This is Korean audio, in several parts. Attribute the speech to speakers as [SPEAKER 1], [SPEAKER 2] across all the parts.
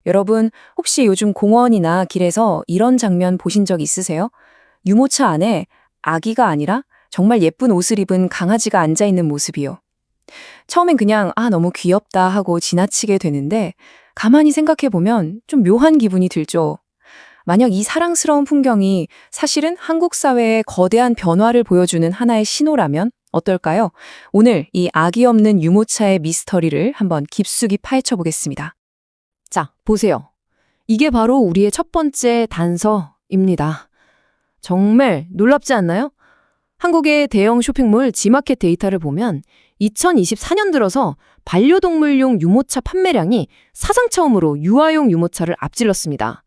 [SPEAKER 1] 여러분, 혹시 요즘 공원이나 길에서 이런 장면 보신 적 있으세요? 유모차 안에 아기가 아니라 정말 예쁜 옷을 입은 강아지가 앉아 있는 모습이요. 처음엔 그냥 너무 귀엽다 하고 지나치게 되는데 가만히 생각해 보면 좀 묘한 기분이 들죠. 만약 이 사랑스러운 풍경이 사실은 한국 사회의 거대한 변화를 보여주는 하나의 신호라면 어떨까요? 오늘 이 아기 없는 유모차의 미스터리를 한번 깊숙이 파헤쳐 보겠습니다.
[SPEAKER 2] 자, 보세요. 이게 바로 우리의 첫 번째 단서입니다. 정말 놀랍지 않나요? 한국의 대형 쇼핑몰 지마켓 데이터를 보면 2024년 들어서 반려동물용 유모차 판매량이 사상 처음으로 유아용 유모차를 앞질렀습니다.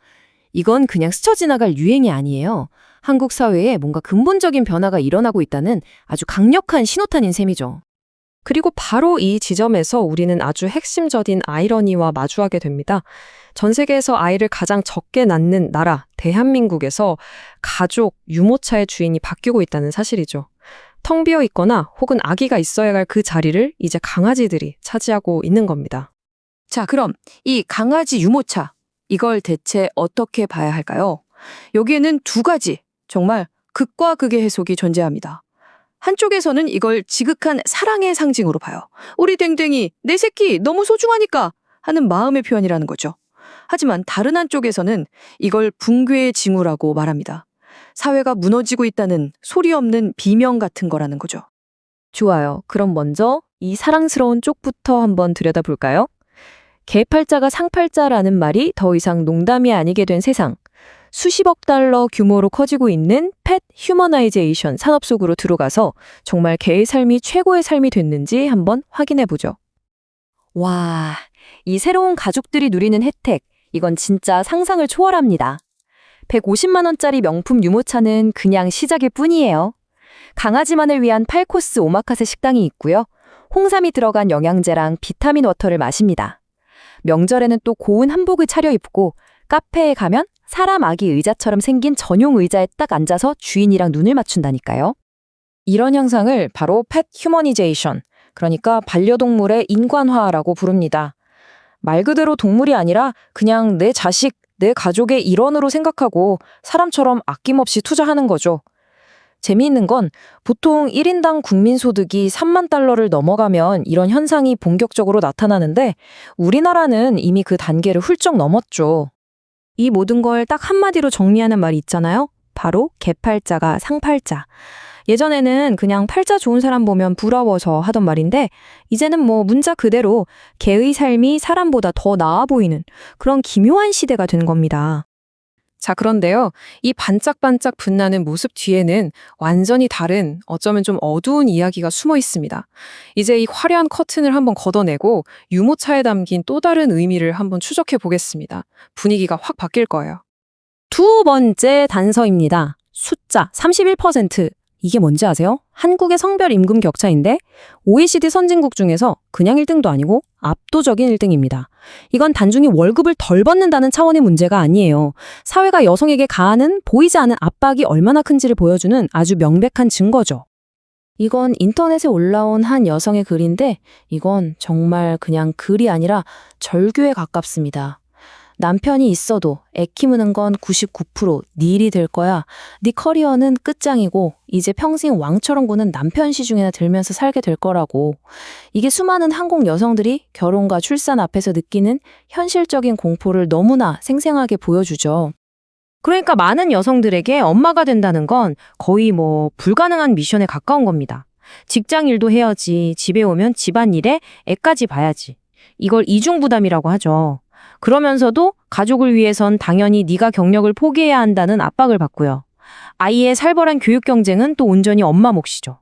[SPEAKER 2] 이건 그냥 스쳐 지나갈 유행이 아니에요. 한국 사회에 뭔가 근본적인 변화가 일어나고 있다는 아주 강력한 신호탄인 셈이죠.
[SPEAKER 3] 그리고 바로 이 지점에서 우리는 아주 핵심적인 아이러니와 마주하게 됩니다. 전 세계에서 아이를 가장 적게 낳는 나라, 대한민국에서 가족, 유모차의 주인이 바뀌고 있다는 사실이죠. 텅 비어 있거나 혹은 아기가 있어야 할 그 자리를 이제 강아지들이 차지하고 있는 겁니다.
[SPEAKER 1] 자, 그럼 이 강아지 유모차, 이걸 대체 어떻게 봐야 할까요? 여기에는 두 가지, 정말 극과 극의 해석이 존재합니다. 한쪽에서는 이걸 지극한 사랑의 상징으로 봐요. 우리 댕댕이, 내 새끼 너무 소중하니까 하는 마음의 표현이라는 거죠. 하지만 다른 한쪽에서는 이걸 붕괴의 징후라고 말합니다. 사회가 무너지고 있다는 소리 없는 비명 같은 거라는 거죠.
[SPEAKER 2] 좋아요. 그럼 먼저 이 사랑스러운 쪽부터 한번 들여다볼까요? 개팔자가 상팔자라는 말이 더 이상 농담이 아니게 된 세상. 수십억 달러 규모로 커지고 있는 펫 휴머나이제이션 산업 속으로 들어가서 정말 개의 삶이 최고의 삶이 됐는지 한번 확인해 보죠. 와, 이 새로운 가족들이 누리는 혜택, 이건 진짜 상상을 초월합니다. 150만 원짜리 명품 유모차는 그냥 시작일 뿐이에요. 강아지만을 위한 8코스 오마카세 식당이 있고요. 홍삼이 들어간 영양제랑 비타민 워터를 마십니다. 명절에는 또 고운 한복을 차려입고 카페에 가면 사람 아기 의자처럼 생긴 전용 의자에 딱 앉아서 주인이랑 눈을 맞춘다니까요.
[SPEAKER 3] 이런 현상을 바로 펫 휴머니제이션, 그러니까 반려동물의 인간화라고 부릅니다. 말 그대로 동물이 아니라 그냥 내 자식, 내 가족의 일원으로 생각하고 사람처럼 아낌없이 투자하는 거죠. 재미있는 건 보통 1인당 국민소득이 3만 달러를 넘어가면 이런 현상이 본격적으로 나타나는데 우리나라는 이미 그 단계를 훌쩍 넘었죠. 이 모든 걸 딱 한마디로 정리하는 말이 있잖아요. 바로 개팔자가 상팔자. 예전에는 그냥 팔자 좋은 사람 보면 부러워서 하던 말인데 이제는 문자 그대로 개의 삶이 사람보다 더 나아 보이는 그런 기묘한 시대가 된 겁니다. 자, 그런데요. 이 반짝반짝 빛나는 모습 뒤에는 완전히 다른, 어쩌면 좀 어두운 이야기가 숨어 있습니다. 이제 이 화려한 커튼을 한번 걷어내고 유모차에 담긴 또 다른 의미를 한번 추적해 보겠습니다. 분위기가 확 바뀔 거예요. 두 번째 단서입니다. 숫자 31%. 이게 뭔지 아세요? 한국의 성별 임금 격차인데 OECD 선진국 중에서 그냥 1등도 아니고 압도적인 1등입니다. 이건 단순히 월급을 덜 받는다는 차원의 문제가 아니에요. 사회가 여성에게 가하는 보이지 않는 압박이 얼마나 큰지를 보여주는 아주 명백한 증거죠. 이건 인터넷에 올라온 한 여성의 글인데 이건 정말 그냥 글이 아니라 절규에 가깝습니다. 남편이 있어도 애 키우는 건 99% 네 일이 될 거야. 네 커리어는 끝장이고 이제 평생 왕처럼 구는 남편 시중에나 들면서 살게 될 거라고. 이게 수많은 한국 여성들이 결혼과 출산 앞에서 느끼는 현실적인 공포를 너무나 생생하게 보여주죠. 그러니까 많은 여성들에게 엄마가 된다는 건 거의 불가능한 미션에 가까운 겁니다. 직장 일도 해야지, 집에 오면 집안일에 애까지 봐야지. 이걸 이중부담이라고 하죠. 그러면서도 가족을 위해선 당연히 네가 경력을 포기해야 한다는 압박을 받고요. 아이의 살벌한 교육 경쟁은 또 온전히 엄마 몫이죠.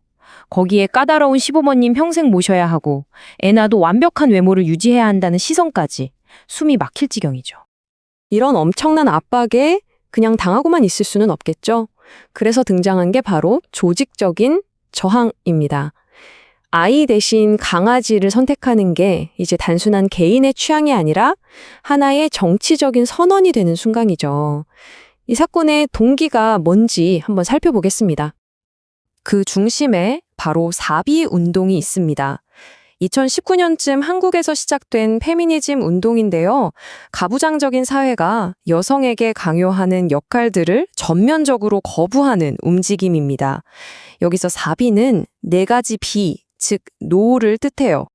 [SPEAKER 3] 거기에 까다로운 시부모님 평생 모셔야 하고 애 낳아도 완벽한 외모를 유지해야 한다는 시선까지 숨이 막힐 지경이죠. 이런 엄청난 압박에 그냥 당하고만 있을 수는 없겠죠. 그래서 등장한 게 바로 조직적인 저항입니다. 아이 대신 강아지를 선택하는 게 이제 단순한 개인의 취향이 아니라 하나의 정치적인 선언이 되는 순간이죠. 이 사건의 동기가 뭔지 한번 살펴보겠습니다. 그 중심에 바로 4.2 운동이 있습니다.
[SPEAKER 2] 2019년쯤 한국에서 시작된 페미니즘 운동인데요. 가부장적인 사회가 여성에게 강요하는 역할들을 전면적으로 거부하는 움직임입니다. 여기서 사비는 네 가지 비, 즉 노를 뜻해요.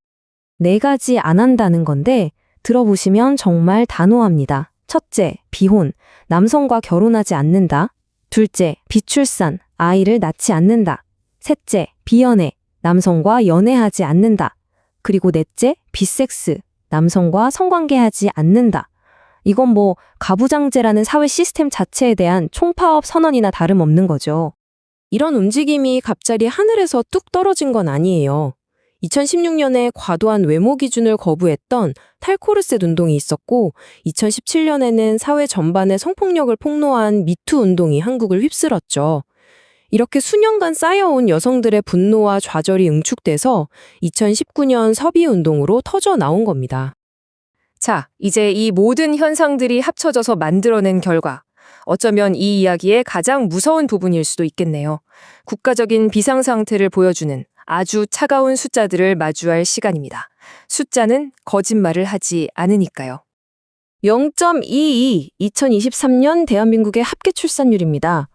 [SPEAKER 3] 네 가지 안 한다는 건데 들어보시면 정말 단호합니다. 첫째, 비혼, 남성과 결혼하지 않는다. 둘째, 비출산, 아이를 낳지 않는다. 셋째, 비연애, 남성과 연애하지 않는다. 그리고 넷째, 비섹스, 남성과 성관계하지 않는다. 이건 뭐 가부장제라는 사회 시스템 자체에 대한 총파업 선언이나 다름없는 거죠.
[SPEAKER 2] 이런 움직임이 갑자기 하늘에서 뚝 떨어진 건 아니에요. 2016년에 과도한 외모 기준을 거부했던 탈코르셋 운동이 있었고 2017년에는 사회 전반의 성폭력을 폭로한 미투 운동이 한국을 휩쓸었죠. 이렇게 수년간 쌓여온 여성들의 분노와 좌절이 응축돼서 2019년 서비운동으로 터져 나온 겁니다. 자, 이제 이 모든 현상들이 합쳐져서 만들어낸 결과. 어쩌면 이 이야기의 가장 무서운 부분일 수도 있겠네요. 국가적인 비상 상태를 보여주는 아주 차가운 숫자들을 마주할 시간입니다. 숫자는 거짓말을 하지 않으니까요. 0.22, 2023년 대한민국의 합계 출산율입니다.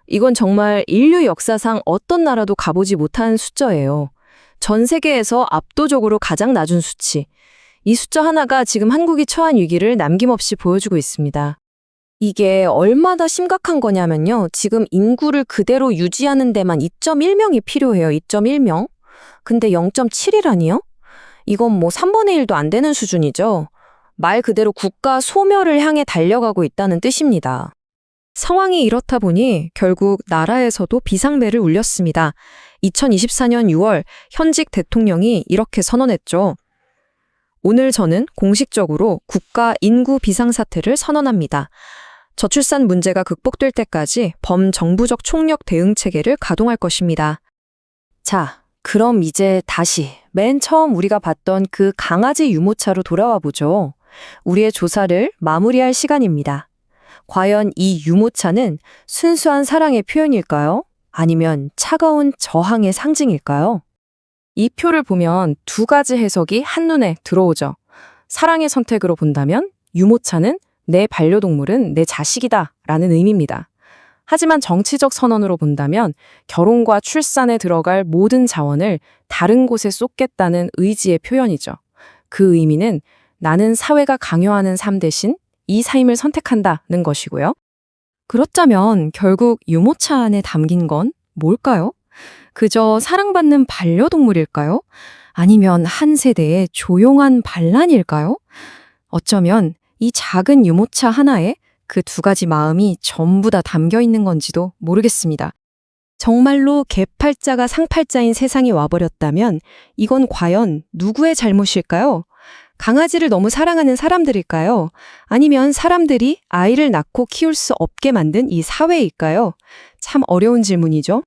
[SPEAKER 2] 이건 정말 인류 역사상 어떤 나라도 가보지 못한 숫자예요. 전 세계에서 압도적으로 가장 낮은 수치. 이 숫자 하나가 지금 한국이 처한 위기를 남김없이 보여주고 있습니다. 이게 얼마나 심각한 거냐면요. 지금 인구를 그대로 유지하는 데만 2.1명이 필요해요. 2.1명. 근데 0.7이라니요? 이건 뭐 3분의 1도 안 되는 수준이죠. 말 그대로 국가 소멸을 향해 달려가고 있다는 뜻입니다. 상황이 이렇다 보니 결국 나라에서도 비상벨을 울렸습니다. 2024년 6월 현직 대통령이 이렇게 선언했죠. 오늘 저는 공식적으로 국가 인구 비상사태를 선언합니다. 저출산 문제가 극복될 때까지 범정부적 총력 대응 체계를 가동할 것입니다. 자, 그럼 이제 다시 맨 처음 우리가 봤던 그 강아지 유모차로 돌아와 보죠. 우리의 조사를 마무리할 시간입니다. 과연 이 유모차는 순수한 사랑의 표현일까요? 아니면 차가운 저항의 상징일까요? 이 표를 보면 두 가지 해석이 한눈에 들어오죠. 사랑의 선택으로 본다면 유모차는 내 반려동물은 내 자식이다 라는 의미입니다. 하지만 정치적 선언으로 본다면 결혼과 출산에 들어갈 모든 자원을 다른 곳에 쏟겠다는 의지의 표현이죠. 그 의미는 나는 사회가 강요하는 삶 대신 이 삶을 선택한다는 것이고요. 그렇다면 결국 유모차 안에 담긴 건 뭘까요? 그저 사랑받는 반려동물일까요? 아니면 한 세대의 조용한 반란일까요? 어쩌면 이 작은 유모차 하나에 그 두 가지 마음이 전부 다 담겨 있는 건지도 모르겠습니다. 정말로 개팔자가 상팔자인 세상이 와버렸다면 이건 과연 누구의 잘못일까요? 강아지를 너무 사랑하는 사람들일까요? 아니면 사람들이 아이를 낳고 키울 수 없게 만든 이 사회일까요? 참 어려운 질문이죠.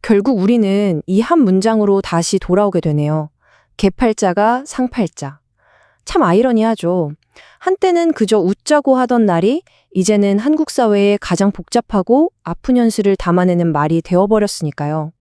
[SPEAKER 2] 결국 우리는 이 한 문장으로 다시 돌아오게 되네요. 개팔자가 상팔자. 참 아이러니하죠. 한때는 그저 웃자고 하던 날이 이제는 한국 사회의 가장 복잡하고 아픈 현실을 담아내는 말이 되어버렸으니까요.